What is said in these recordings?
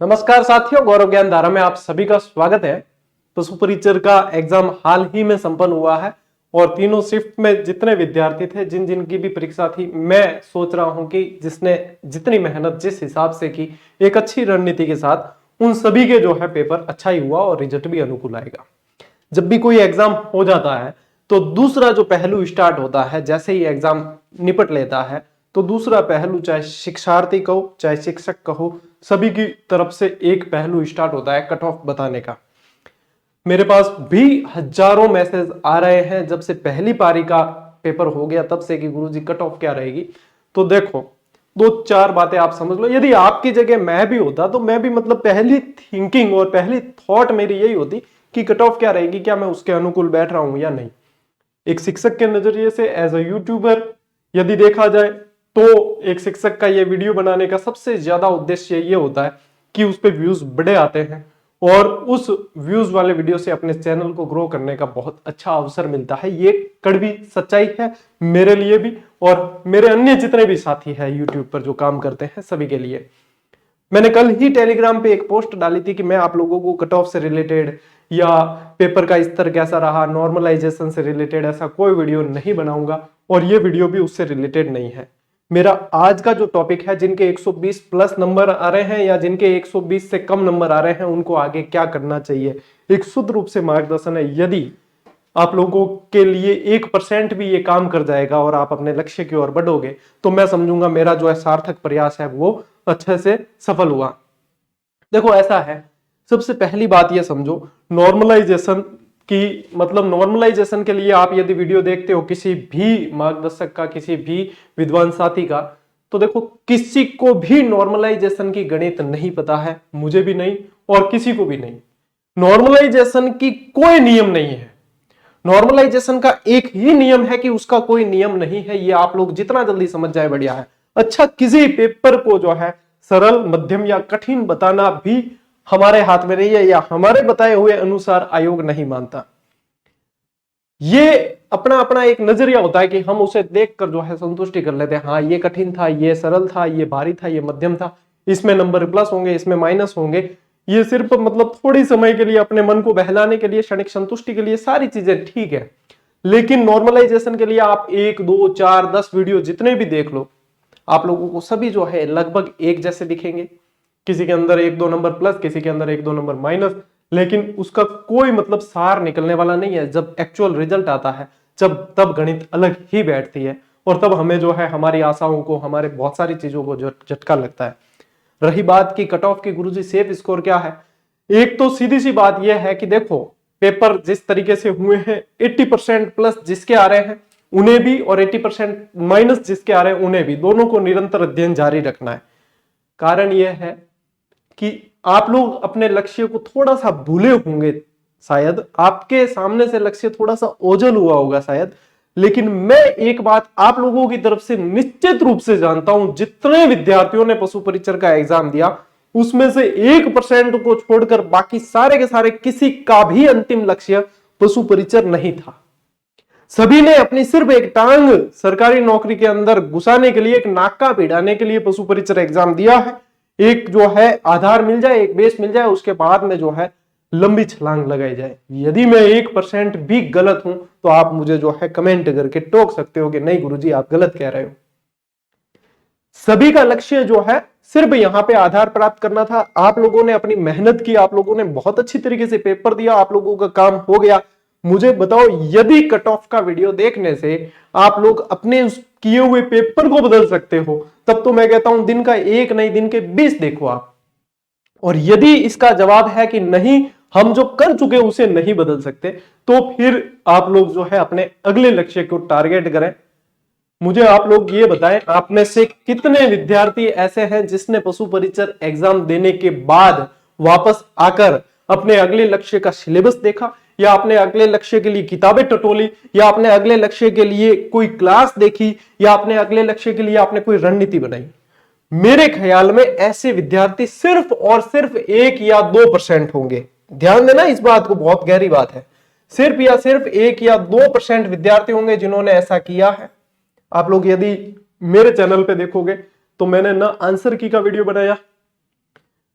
नमस्कार साथियों, गौरव ज्ञान धारा में आप सभी का स्वागत है। पशु परिचर का एग्जाम हाल ही में संपन्न हुआ है और तीनों शिफ्ट में जितने विद्यार्थी थे, जिन जिन की भी परीक्षा थी, मैं सोच रहा हूं कि जिसने जितनी मेहनत जिस हिसाब से की, एक अच्छी रणनीति के साथ उन सभी के जो है पेपर अच्छा ही हुआ और रिजल्ट भी अनुकूल आएगा। जब भी कोई एग्जाम हो जाता है तो दूसरा जो पहलू स्टार्ट होता है, जैसे ही एग्जाम निपट लेता है तो दूसरा पहलू, चाहे शिक्षार्थी कहो चाहे शिक्षक कहो, सभी की तरफ से एक पहलू स्टार्ट होता है कट ऑफ बताने का। मेरे पास भी हजारों मैसेज आ रहे हैं जब से पहली पारी का पेपर हो गया तब से कि गुरुजी कट ऑफ क्या रहेगी। तो देखो, दो चार बातें आप समझ लो। यदि आपकी जगह मैं भी होता तो मैं भी पहली थिंकिंग और पहली थॉट मेरी यही होती कि कट ऑफ क्या रहेगी, क्या मैं उसके अनुकूल बैठ रहा हूं या नहीं। एक शिक्षक के नजरिए से, एज अ यूट्यूबर यदि देखा जाए तो एक शिक्षक का ये वीडियो बनाने का सबसे ज्यादा उद्देश्य ये होता है कि उस पर व्यूज बड़े आते हैं और उस व्यूज वाले वीडियो से अपने चैनल को ग्रो करने का बहुत अच्छा अवसर मिलता है। ये कड़वी सच्चाई है मेरे लिए भी और मेरे अन्य जितने भी साथी हैं यूट्यूब पर जो काम करते हैं सभी के लिए। मैंने कल ही टेलीग्राम पे एक पोस्ट डाली थी कि मैं आप लोगों को कट ऑफ से रिलेटेड या पेपर का स्तर कैसा रहा, नॉर्मलाइजेशन से रिलेटेड ऐसा कोई वीडियो नहीं बनाऊंगा और ये वीडियो भी उससे रिलेटेड नहीं है। मेरा आज का जो टॉपिक है, जिनके 120 प्लस नंबर आ रहे हैं या जिनके 120 से कम नंबर आ रहे हैं, उनको आगे क्या करना चाहिए, एक शुद्ध रूप से मार्गदर्शन है। यदि आप लोगों के लिए 1% भी ये काम कर जाएगा और आप अपने लक्ष्य की ओर बढ़ोगे तो मैं समझूंगा मेरा जो है सार्थक प्रयास है वो अच्छे से सफल हुआ। देखो ऐसा है, सबसे पहली बात ये समझो, नॉर्मलाइजेशन की नॉर्मलाइजेशन के लिए आप यदि वीडियो देखते हो किसी भी मार्गदर्शक का, किसी भी विद्वान साथी का, तो देखो किसी को भी नॉर्मलाइजेशन की गणित नहीं पता है, मुझे भी नहीं और किसी को भी नहीं। नॉर्मलाइजेशन की कोई नियम नहीं है। नॉर्मलाइजेशन का एक ही नियम है कि उसका कोई नियम नहीं है। ये आप लोग जितना जल्दी समझ जाए बढ़िया है। अच्छा, किसी पेपर को जो है सरल, मध्यम या कठिन बताना भी हमारे हाथ में नहीं है या हमारे बताए हुए अनुसार आयोग नहीं मानता। ये अपना अपना एक नजरिया होता है कि हम उसे देखकर जो है संतुष्टि कर लेते हैं। हाँ, ये कठिन था, ये सरल था, ये भारी था, ये मध्यम था, इसमें नंबर प्लस होंगे, इसमें माइनस होंगे। ये सिर्फ थोड़ी समय के लिए, अपने मन को बहलाने के लिए, क्षणिक संतुष्टि के लिए, सारी चीजें ठीक है। लेकिन नॉर्मलाइजेशन के लिए आप 1, 2, 4, 10 वीडियो जितने भी देख लो, आप लोगों को सभी जो है लगभग एक जैसे दिखेंगे। किसी के अंदर 1-2 नंबर प्लस, किसी के अंदर 1-2 नंबर माइनस, लेकिन उसका कोई सार निकलने वाला नहीं है। जब एक्चुअल रिजल्ट आता है, तब गणित अलग ही बैठती है और तब हमें जो है हमारी आशाओं को, हमारे बहुत सारी चीजों को झटका लगता है। रही बात की कट ऑफ की, गुरुजी सेफ स्कोर क्या है, एक तो सीधी सी बात यह है कि देखो पेपर जिस तरीके से हुए हैं, 80% प्लस जिसके आ रहे हैं उन्हें भी और 80% माइनस जिसके आ रहे हैं उन्हें भी, दोनों को निरंतर अध्ययन जारी रखना है। कारण यह है कि आप लोग अपने लक्ष्य को थोड़ा सा भूले होंगे, शायद आपके सामने से लक्ष्य थोड़ा सा ओझल हुआ होगा शायद, लेकिन मैं एक बात आप लोगों की तरफ से निश्चित रूप से जानता हूं, जितने विद्यार्थियों ने पशु परिचर का एग्जाम दिया उसमें से 1% को छोड़कर बाकी सारे के सारे किसी का भी अंतिम लक्ष्य पशु परिचर नहीं था। सभी ने अपनी सिर्फ एक टांग सरकारी नौकरी के अंदर घुसाने के लिए, एक नाका भिड़ाने के लिए पशु परिचर एग्जाम दिया है। एक जो है आधार मिल जाए, एक बेस मिल जाए, उसके बाद में जो है लंबी छलांग लगाई जाए। यदि मैं 1% भी गलत हूं तो आप मुझे जो है कमेंट करके टोक सकते हो कि नहीं गुरुजी आप गलत कह रहे हो। सभी का लक्ष्य जो है सिर्फ यहां पे आधार प्राप्त करना था। आप लोगों ने अपनी मेहनत की, आप लोगों ने बहुत अच्छी तरीके से पेपर दिया, आप लोगों का काम हो गया। मुझे बताओ, यदि कट ऑफ का वीडियो देखने से आप लोग अपने उस किए हुए पेपर को बदल सकते हो, तब तो मैं कहता हूं दिन का एक नहीं, दिन के 20 देखो आप। और यदि इसका जवाब है कि नहीं, हम जो कर चुके उसे नहीं बदल सकते, तो फिर आप लोग जो है अपने अगले लक्ष्य को टारगेट करें। मुझे आप लोग ये बताएं, आप में से कितने विद्यार्थी ऐसे हैं जिसने पशु परिचर एग्जाम देने के बाद वापस आकर अपने अगले लक्ष्य का सिलेबस देखा, या अपने अगले लक्ष्य के लिए किताबें टटोली, या अपने अगले लक्ष्य के लिए कोई क्लास देखी, या अपने अगले लक्ष्य के लिए आपने कोई रणनीति बनाई। मेरे ख्याल में ऐसे विद्यार्थी सिर्फ और सिर्फ 1 या 2% होंगे। ध्यान देना, इस बात को, बहुत गहरी बात है। सिर्फ या सिर्फ 1 या 2% विद्यार्थी होंगे जिन्होंने ऐसा किया है। आप लोग यदि मेरे चैनल पे देखोगे तो मैंने ना आंसर की का वीडियो बनाया,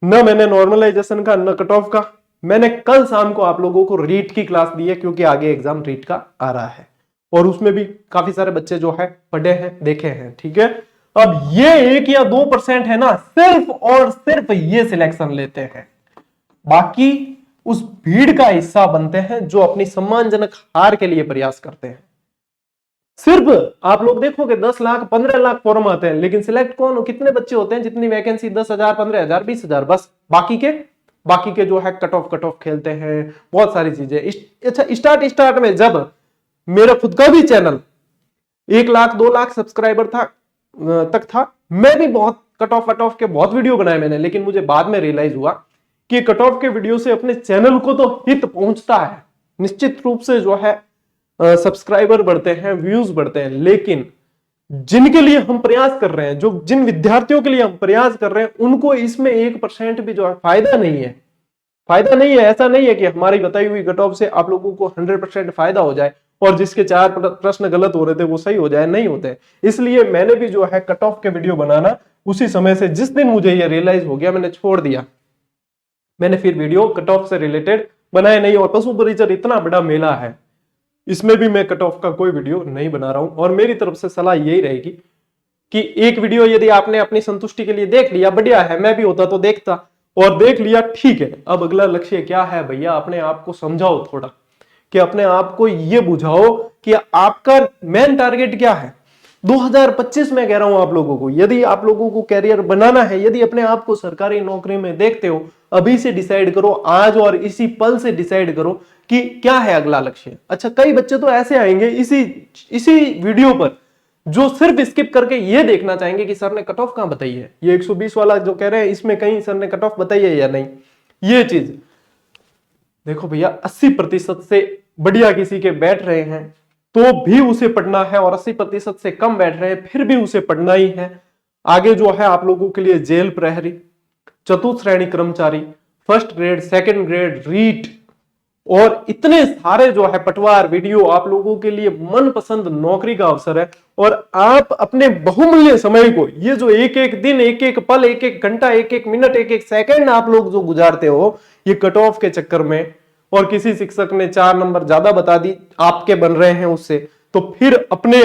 न मैंने नॉर्मलाइजेशन का, न कट ऑफ का। मैंने कल शाम को आप लोगों को रीट की क्लास दी है, क्योंकि आगे एग्जाम रीट का आ रहा है और उसमें भी काफी सारे बच्चे जो है पढ़े हैं, देखे हैं। ठीक है, अब ये 1 या 2% है ना, सिर्फ और सिर्फ ये सिलेक्शन लेते हैं, बाकी उस भीड़ का हिस्सा बनते हैं जो अपनी सम्मानजनक हार के लिए प्रयास करते हैं। सिर्फ आप लोग देखोगे 10 लाख 15 लाख फॉर्म आते हैं, लेकिन सिलेक्ट कौन, कितने बच्चे होते हैं, जितनी वैकेंसी 10,000 15,000 20,000, बस। बाकी के जो है कट ऑफ खेलते हैं, बहुत सारी चीजें। अच्छा, स्टार्ट में जब मेरा खुद का भी चैनल 1 लाख 2 लाख सब्सक्राइबर तक था, मैं भी बहुत कट ऑफ के बहुत वीडियो बनाए मैंने, लेकिन मुझे बाद में रियलाइज हुआ कि कट ऑफ के वीडियो से अपने चैनल को तो हित पहुंचता है, निश्चित रूप से जो है सब्सक्राइबर बढ़ते हैं, व्यूज बढ़ते हैं, लेकिन जिनके लिए हम प्रयास कर रहे हैं, जो जिन विद्यार्थियों के लिए हम प्रयास कर रहे हैं, उनको इसमें 1% भी जो है फायदा नहीं है। ऐसा नहीं है कि हमारी बताई हुई कट ऑफ से आप लोगों को 100% फायदा हो जाए और जिसके 4 प्रश्न गलत हो रहे थे वो सही हो जाए, नहीं होते। इसलिए मैंने भी जो है कट ऑफ के वीडियो बनाना उसी समय से, जिस दिन मुझे ये रियलाइज हो गया, मैंने छोड़ दिया। मैंने फिर वीडियो कट ऑफ से रिलेटेड बनाए नहीं। और पशु परिचर इतना बड़ा मेला है, इसमें भी मैं कट ऑफ का कोई वीडियो नहीं बना रहा हूं। और मेरी तरफ से सलाह यही रहेगी कि एक वीडियो यदि आपने अपनी संतुष्टि के लिए देख लिया, बढ़िया है, मैं भी होता तो देखता, और देख लिया, ठीक है। अब अगला लक्ष्य क्या है भैया, अपने आप को समझाओ थोड़ा, कि अपने आप को यह बुझाओ कि आपका मेन टारगेट क्या है। 2025 में कह रहा हूं आप लोगों को, यदि आप लोगों को कैरियर बनाना है, यदि अपने आप को सरकारी नौकरी में देखते हो, अभी से डिसाइड करो, आज और इसी पल से डिसाइड करो कि क्या है अगला लक्ष्य। अच्छा, कई बच्चे तो ऐसे आएंगे इसी वीडियो पर, जो सिर्फ स्किप करके ये देखना चाहेंगे कि सर ने कट ऑफ कहां बताई है, ये 120 वाला जो कह रहे हैं इसमें कहीं सर ने कट ऑफ बताई है या नहीं। ये चीज देखो भैया, 80% से बढ़िया किसी के बैठ रहे हैं तो भी उसे पढ़ना है, और 80% से कम बैठ रहे हैं फिर भी उसे पढ़ना ही है। आगे जो है आप लोगों के लिए जेल प्रहरी, चतुर्थ श्रेणी कर्मचारी, first grade, second grade, REET, और इतने सारे जो है पटवार वीडियो आप लोगों के लिए मनपसंद नौकरी का अवसर है। और आप अपने बहुमूल्य समय को, ये जो एक एक दिन, एक एक पल, एक एक घंटा, एक एक मिनट, एक एक सेकंड आप लोग जो गुजारते हो ये कट ऑफ के चक्कर में, और किसी शिक्षक ने 4 नंबर ज्यादा बता दी, आपके बन रहे हैं उससे, तो फिर अपने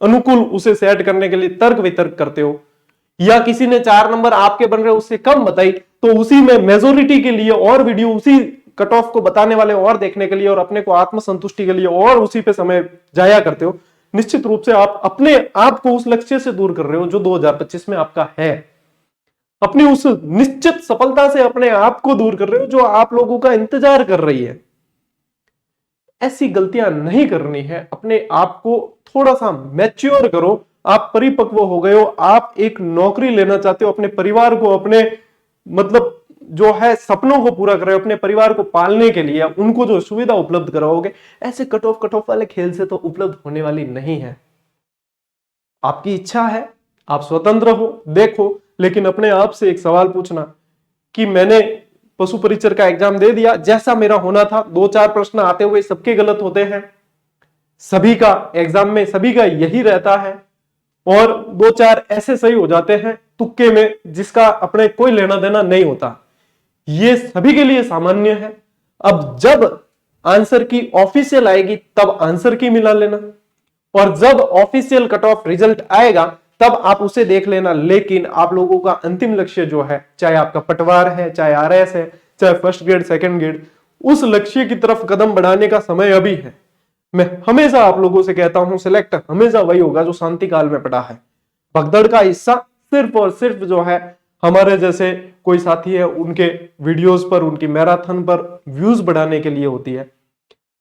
अनुकूल उसे सेट करने के लिए तर्क वितर्क करते हो, या किसी ने 4 नंबर आपके बन रहे उससे कम बताई तो उसी में मेजोरिटी के लिए और वीडियो, उसी कट ऑफ को बताने वाले और देखने के लिए, और अपने को आत्मसंतुष्टि के लिए और उसी पे समय जाया करते हो। निश्चित रूप से आप अपने आप को उस लक्ष्य से दूर कर रहे हो जो 2025 में आपका है। अपनी उस निश्चित सफलता से अपने आप को दूर कर रहे हो जो आप लोगों का इंतजार कर रही है। ऐसी गलतियां नहीं करनी है। अपने आप को थोड़ा सा मैच्योर करो। आप परिपक्व हो गए हो, आप एक नौकरी लेना चाहते हो, अपने परिवार को, अपने मतलब जो है सपनों को पूरा कर रहे हो, अपने परिवार को पालने के लिए उनको जो सुविधा उपलब्ध कराओगे, ऐसे कट ऑफ वाले खेल से तो उपलब्ध होने वाली नहीं है। आपकी इच्छा है, आप स्वतंत्र हो, देखो, लेकिन अपने आप से एक सवाल पूछना कि मैंने पशु परिचर का एग्जाम दे दिया, जैसा मेरा होना था, 2-4 प्रश्न आते हुए सबके गलत होते हैं, सभी का एग्जाम में सभी का यही रहता है, और 2-4 ऐसे सही हो जाते हैं तुक्के में जिसका अपने कोई लेना देना नहीं होता। ये सभी के लिए सामान्य है। अब जब आंसर की ऑफिशियल आएगी तब आंसर की मिला लेना, और जब ऑफिशियल कट ऑफ रिजल्ट आएगा तब आप उसे देख लेना। लेकिन आप लोगों का अंतिम लक्ष्य जो है, चाहे आपका पटवार है, चाहे आरएस है, चाहे फर्स्ट ग्रेड, सेकंड ग्रेड, उस लक्ष्य की तरफ कदम बढ़ाने का समय अभी है। मैं हमेशा आप लोगों से कहता हूं, सिलेक्ट हमेशा वही होगा जो शांति काल में पड़ा है। भगदड़ का हिस्सा सिर्फ और सिर्फ जो है हमारे जैसे कोई साथी है, उनके वीडियोस पर, उनकी मैराथन पर व्यूज बढ़ाने के लिए होती है।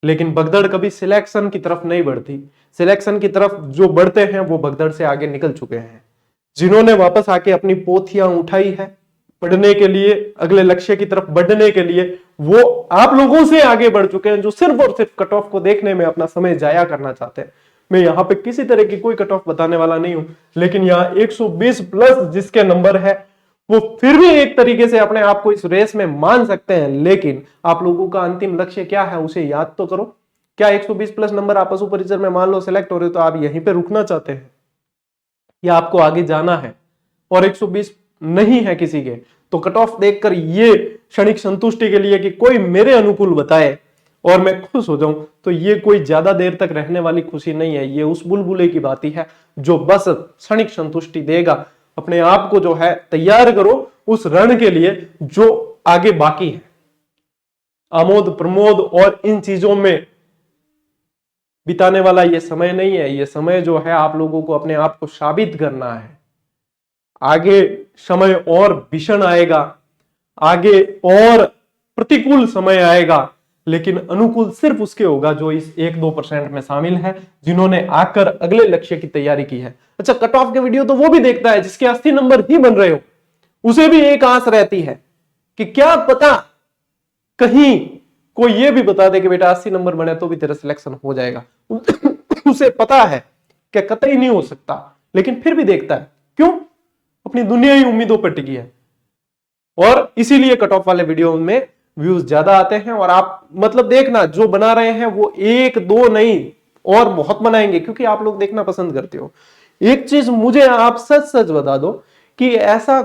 लेकिन भगदड़ कभी सिलेक्शन की तरफ नहीं बढ़ती। सिलेक्शन की तरफ जो बढ़ते हैं वो भगदड़ से आगे निकल चुके हैं। जिन्होंने वापस आके अपनी पोथियां उठाई है पढ़ने के लिए, अगले लक्ष्य की तरफ बढ़ने के लिए, वो आप लोगों से आगे बढ़ चुके हैं जो सिर्फ और सिर्फ कट ऑफ को देखने में अपना समय जाया करना चाहते हैं। मैं यहाँ पे किसी तरह की कोई कट ऑफ बताने वाला नहीं हूं, लेकिन यहाँ 120 प्लस जिसके नंबर है वो फिर भी एक तरीके से अपने आप को इस रेस में मान सकते हैं। लेकिन आप लोगों का अंतिम लक्ष्य क्या है उसे याद तो करो। क्या 120 प्लस नंबर आप पशु परिचर में मान लो सिलेक्ट हो रहे हो तो आप यहीं पे रुकना चाहते हैं, या आपको आगे जाना है और 120 नहीं है किसी के, तो कट ऑफ देखकर ये क्षणिक संतुष्टि के लिए कि कोई मेरे अनुकूल बताए और मैं खुश हो जाऊं, तो ये कोई ज्यादा देर तक रहने वाली खुशी नहीं है। ये उस बुलबुले की बात है जो बस क्षणिक संतुष्टि देगा। अपने आप को जो है तैयार करो उस रण के लिए जो आगे बाकी है। आमोद प्रमोद और इन चीजों में बिताने वाला ये समय नहीं है। ये समय जो है आप लोगों को अपने आप को साबित करना है। आगे समय और भीषण आएगा, आगे और प्रतिकूल समय आएगा, लेकिन अनुकूल सिर्फ उसके होगा जो इस 1-2% में शामिल है, जिन्होंने आकर अगले लक्ष्य की तैयारी की है। अच्छा, कट ऑफ के वीडियो तो वो भी देखता है जिसके 80 नंबर ही बन रहे हो। उसे भी एक आस रहती है कि क्या पता कहीं कोई ये भी बता दे कि बेटा 80 नंबर बने तो भी तेरा सिलेक्शन हो जाएगा। उसे पता है कि कतई नहीं हो सकता, लेकिन फिर भी देखता है। क्यों? अपनी दुनिया ही उम्मीदों पर टिकी है। और इसीलिए कट ऑफ वाले वीडियो में व्यूज ज्यादा आते हैं। और आप मतलब देखना, जो बना रहे हैं वो 1-2 नहीं और बहुत बनाएंगे, क्योंकि आप लोग देखना पसंद करते हो। एक चीज मुझे आप सच सच बता दो कि ऐसा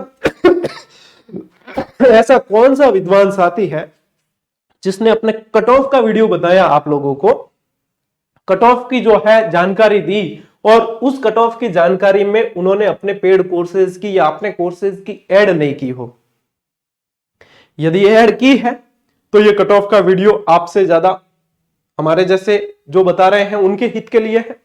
ऐसा कौन सा विद्वान साथी है जिसने अपने कट ऑफ का वीडियो बताया, आप लोगों को कट ऑफ की जो है जानकारी दी, और उस कट ऑफ की जानकारी में उन्होंने अपने पेड कोर्सेज की या अपने कोर्सेज की ऐड नहीं की हो। यदि ऐड की है तो ये कट ऑफ का वीडियो आपसे ज्यादा हमारे जैसे जो बता रहे हैं उनके हित के लिए है।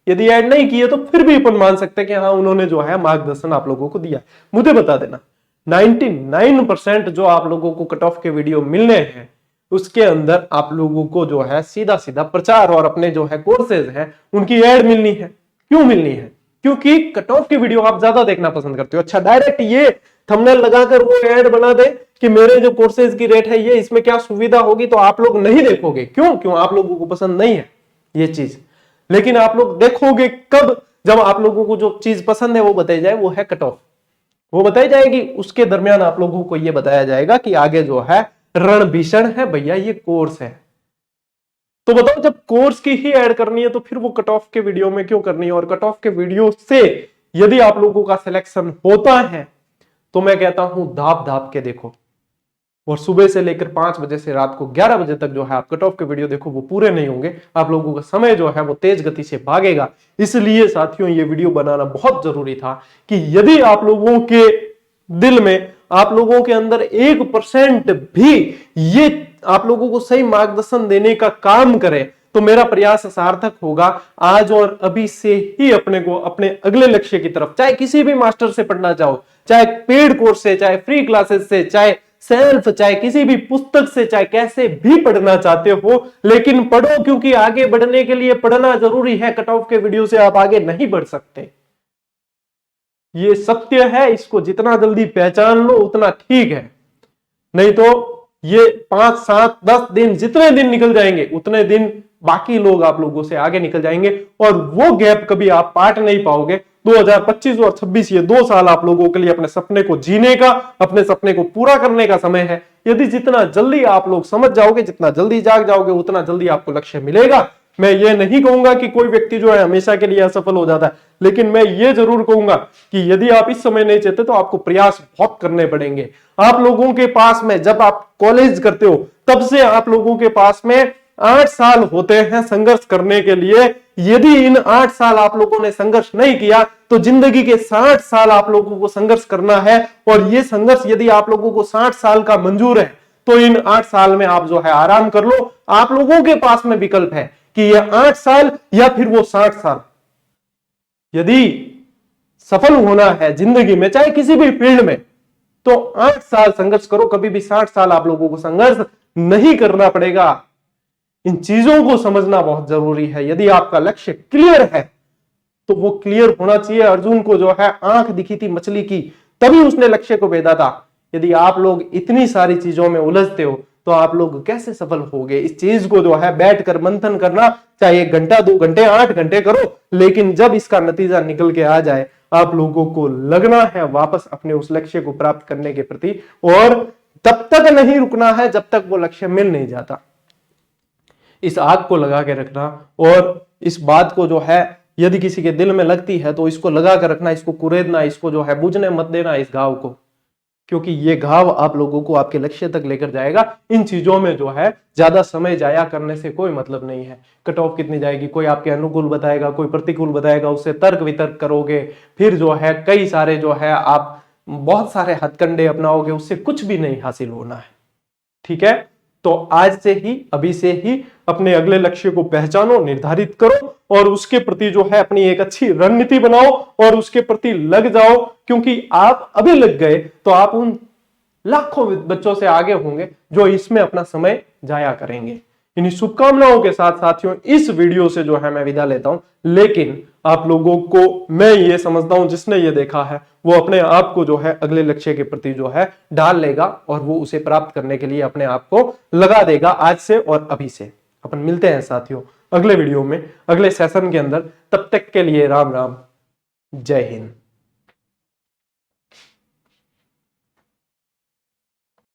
यदि ऐड नहीं की है तो फिर भी अपन मान सकते हैं कि हाँ, उन्होंने जो है मार्गदर्शन आप लोगों को दिया। मुझे बता देना, 99% जो आप लोगों को कट ऑफ के वीडियो मिलने हैं उसके अंदर आप लोगों को जो है सीधा सीधा प्रचार और अपने जो है कोर्सेज हैं उनकी ऐड मिलनी है। क्यों मिलनी है? क्योंकि कट ऑफ की वीडियो आप ज्यादा देखना पसंद करते हो। अच्छा, डायरेक्ट ये थंबनेल लगाकर वो ऐड बना दे कि मेरे जो कोर्सेज की रेट है ये, इसमें क्या सुविधा होगी, तो आप लोग नहीं देखोगे। क्यों? आप लोगों को पसंद नहीं है ये चीज। लेकिन आप लोग देखोगे कब? जब आप लोगों को जो चीज पसंद है वो बताई जाए, वो है कट ऑफ। वो बताई जाएगी, उसके दरमियान आप लोगों को ये बताया जाएगा कि आगे जो है रण भीषण है भैया, ये कोर्स है। तो बताओ, जब कोर्स की ही ऐड करनी है तो फिर वो कट ऑफ के वीडियो में क्यों करनी है? और कट ऑफ के वीडियो से यदि आप लोगों का सिलेक्शन होता है तो मैं कहता हूं धाप धाप के देखो, और सुबह से लेकर 5 बजे से रात को 11 बजे तक जो है आप कट ऑफ के वीडियो देखो, वो पूरे नहीं होंगे। आप लोगों का समय जो है वो तेज गति से भागेगा। इसलिए साथियों, ये वीडियो बनाना बहुत जरूरी था कि यदि आप लोगों के दिल में, आप लोगों के अंदर 1% भी ये आप लोगों को सही मार्गदर्शन देने का काम करे तो मेरा प्रयास सार्थक होगा। आज और अभी से ही अपने को अपने अगले लक्ष्य की तरफ, चाहे किसी भी मास्टर से पढ़ना चाहो, चाहे पेड कोर्स से, चाहे फ्री क्लासेस से, चाहे सेल्फ, चाहे किसी भी पुस्तक से, चाहे कैसे भी पढ़ना चाहते हो, लेकिन पढ़ो, क्योंकि आगे बढ़ने के लिए पढ़ना जरूरी है। कट ऑफ के वीडियो से आप आगे नहीं बढ़ सकते, ये सत्य है। इसको जितना जल्दी पहचान लो उतना ठीक है, नहीं तो ये 5, 7, 10 दिन, जितने दिन निकल जाएंगे उतने दिन बाकी लोग आप लोगों से आगे निकल जाएंगे, और वो गैप कभी आप पाट नहीं पाओगे। 2025 और 26 ये 2 साल आप लोगों के लिए अपने सपने को जीने का, अपने सपने को पूरा करने का समय है। यदि जितना जल्दी आप लोग समझ जाओगे, जितना जल्दी जाग जाओगे, उतना जल्दी आपको लक्ष्य मिलेगा। मैं ये नहीं कहूंगा कि कोई व्यक्ति जो है हमेशा के लिए असफल हो जाता है, लेकिन मैं ये जरूर कहूंगा कि यदि आप इस समय नहीं चाहते तो आपको प्रयास बहुत करने पड़ेंगे। आप लोगों के पास में, जब आप कॉलेज करते हो तब से आप लोगों के पास में 8 साल होते हैं संघर्ष करने के लिए। यदि इन 8 साल आप लोगों ने संघर्ष नहीं किया तो जिंदगी के 60 साल आप लोगों को संघर्ष करना है। और ये संघर्ष यदि आप लोगों को 60 साल का मंजूर है तो इन 8 साल में आप जो है आराम कर लो। आप लोगों के पास में विकल्प है कि ये 8 साल या फिर वो 60 साल। यदि सफल होना है जिंदगी में, चाहे किसी भी फील्ड में, तो 8 साल संघर्ष करो। कभी भी 60 साल आप लोगों को संघर्ष नहीं करना पड़ेगा। इन चीजों को समझना बहुत जरूरी है। यदि आपका लक्ष्य क्लियर है तो वो क्लियर होना चाहिए। अर्जुन को जो है आंख दिखी थी मछली की, तभी उसने लक्ष्य को भेदा था। यदि आप लोग इतनी सारी चीजों में उलझते हो तो आप लोग कैसे सफल होगे? इस चीज को जो है बैठकर मंथन करना, चाहे 1 घंटा, 2 घंटे, 8 घंटे करो, लेकिन जब इसका नतीजा निकल के आ जाए, आप लोगों को लगना है वापस अपने उस लक्ष्य को प्राप्त करने के प्रति, और तब तक नहीं रुकना है जब तक वो लक्ष्य मिल नहीं जाता। इस आग को लगा के रखना, और इस बात को जो है यदि किसी के दिल में लगती है तो इसको लगा कर रखना, इसको कुरेदना, इसको जो है बुझने मत देना इस घाव को। क्योंकि ये घाव आप लोगों को आपके लक्ष्य तक लेकर जाएगा। इन चीजों में जो है ज्यादा समय जाया करने से कोई मतलब नहीं है। कट ऑफ कितनी जाएगी, कोई आपके अनुकूल बताएगा, कोई प्रतिकूल बताएगा, उससे तर्क वितर्क करोगे, फिर जो है कई सारे जो है आप बहुत सारे हथकंडे अपनाओगे, उससे कुछ भी नहीं हासिल होना है। ठीक है, तो आज से ही, अभी से ही अपने अगले लक्ष्य को पहचानो, निर्धारित करो और उसके प्रति जो है अपनी एक अच्छी रणनीति बनाओ और उसके प्रति लग जाओ। क्योंकि आप अभी लग गए तो आप उन लाखों बच्चों से आगे होंगे जो इसमें अपना समय जाया करेंगे। इन्हीं शुभकामनाओं के साथ साथियों इस वीडियो से जो है मैं विदा लेता हूं। लेकिन आप लोगों को मैं ये समझता हूं, जिसने ये देखा है वो अपने आप को जो है अगले लक्ष्य के प्रति जो है डाल लेगा और वो उसे प्राप्त करने के लिए अपने आप को लगा देगा आज से और अभी से। अपन मिलते हैं साथियों अगले वीडियो में, अगले सेशन के अंदर। तब तक के लिए राम राम, जय हिंद।